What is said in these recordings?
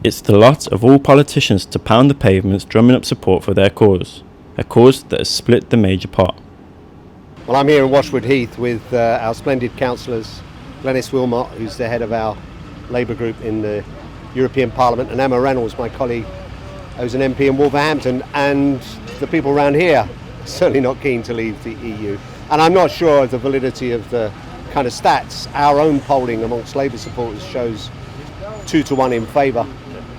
It's the lot of all politicians to pound the pavements drumming up support for their cause, a cause that has split the major part. Well, I'm here in Washwood Heath with our splendid councillors, Glenys Wilmot, who's the head of our Labour group in the European Parliament, and Emma Reynolds, my colleague, who's an MP in Wolverhampton, and the people around here are certainly not keen to leave the EU. And I'm not sure of the validity of the kind of stats. Our own polling amongst Labour supporters shows 2-1 in favour,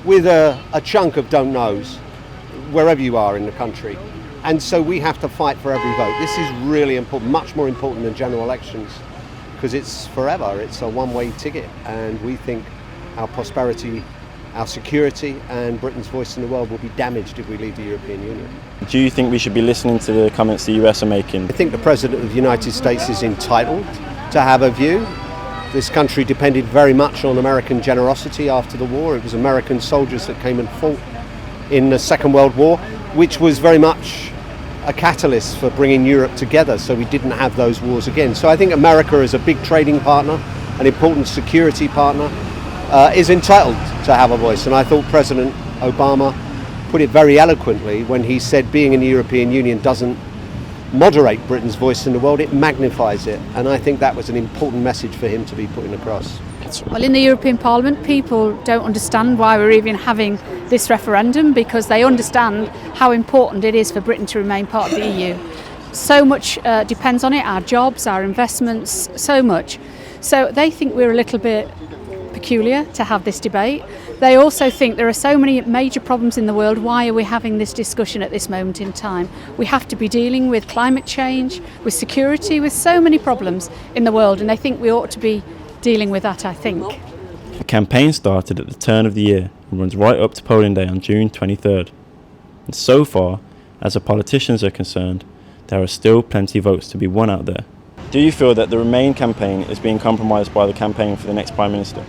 with a chunk of don't knows wherever you are in the country. And so we have to fight for every vote. This is really important, much more important than general elections, because it's forever. It's a one-way ticket, and we think our prosperity, our security, and Britain's voice in the world will be damaged if we leave the European Union. Do you think we should be listening to the comments the US are making? I think the President of the United States is entitled to have a view. This country depended very much on American generosity after the war. It was American soldiers that came and fought in the Second World War, which was very much a catalyst for bringing Europe together, so we didn't have those wars again. So I think America, as a big trading partner, an important security partner, is entitled to have a voice. And I thought President Obama put it very eloquently when he said being in the European Union doesn't moderate Britain's voice in the world, it magnifies it. And I think that was an important message for him to be putting across. Well, in the European Parliament, people don't understand why we're even having this referendum, because they understand how important it is for Britain to remain part of the EU. So much depends on it, our jobs, our investments, so much. So they think we're a little bit peculiar to have this debate. They also think there are so many major problems in the world. Why are we having this discussion at this moment in time? We have to be dealing with climate change, with security, with so many problems in the world, and they think we ought to be dealing with that, I think. The campaign started at the turn of the year and runs right up to polling day on June 23rd. And so far, as the politicians are concerned, there are still plenty of votes to be won out there. Do you feel that the Remain campaign is being compromised by the campaign for the next Prime Minister?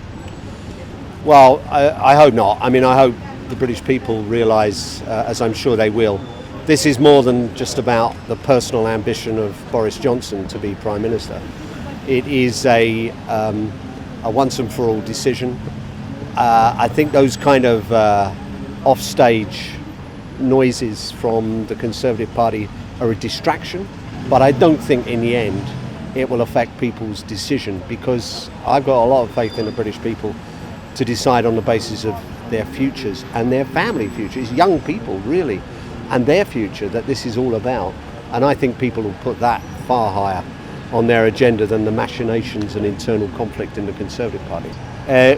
Well, I hope not. I mean, I hope the British people realise, as I'm sure they will, this is more than just about the personal ambition of Boris Johnson to be Prime Minister. It is a once and for all decision. I think those kind of offstage noises from the Conservative Party are a distraction, but I don't think in the end it will affect people's decision, because I've got a lot of faith in the British people to decide on the basis of their futures and their family futures, young people really, and their future that this is all about. And I think people will put that far higher on their agenda than the machinations and internal conflict in the Conservative Party.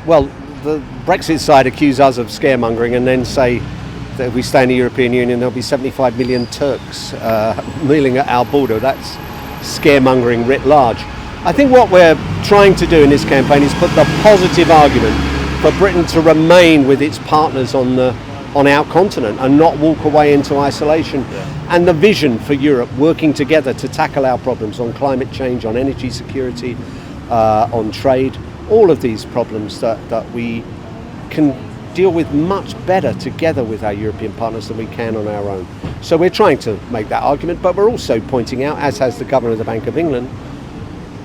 Well, the Brexit side accuse us of scaremongering and then say that if we stay in the European Union there'll be 75 million Turks milling at our border. That's scaremongering writ large. I think what we're trying to do in this campaign is put the positive argument for Britain to remain with its partners on our continent and not walk away into isolation. And the vision for Europe working together to tackle our problems on climate change, on energy security, on trade, all of these problems that we can deal with much better together with our European partners than we can on our own. So we're trying to make that argument, but we're also pointing out, as has the Governor of the Bank of England,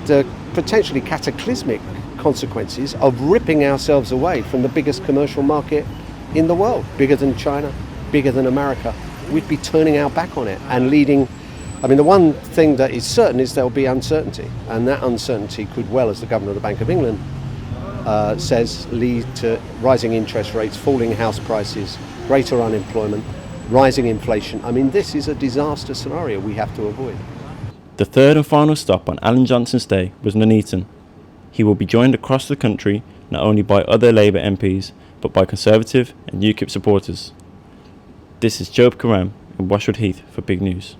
the potentially cataclysmic consequences of ripping ourselves away from the biggest commercial market in the world, bigger than China, bigger than America. We'd be turning our back on it and leading. I mean, the one thing that is certain is there'll be uncertainty, and that uncertainty could well, as the Governor of the Bank of England says, lead to rising interest rates, falling house prices, greater unemployment, rising inflation. I mean, this is a disaster scenario we have to avoid. The third and final stop on Alan Johnson's day was Nuneaton. He will be joined across the country not only by other Labour MPs, but by Conservative and UKIP supporters. This is Job Karam in Washwood Heath for Big News.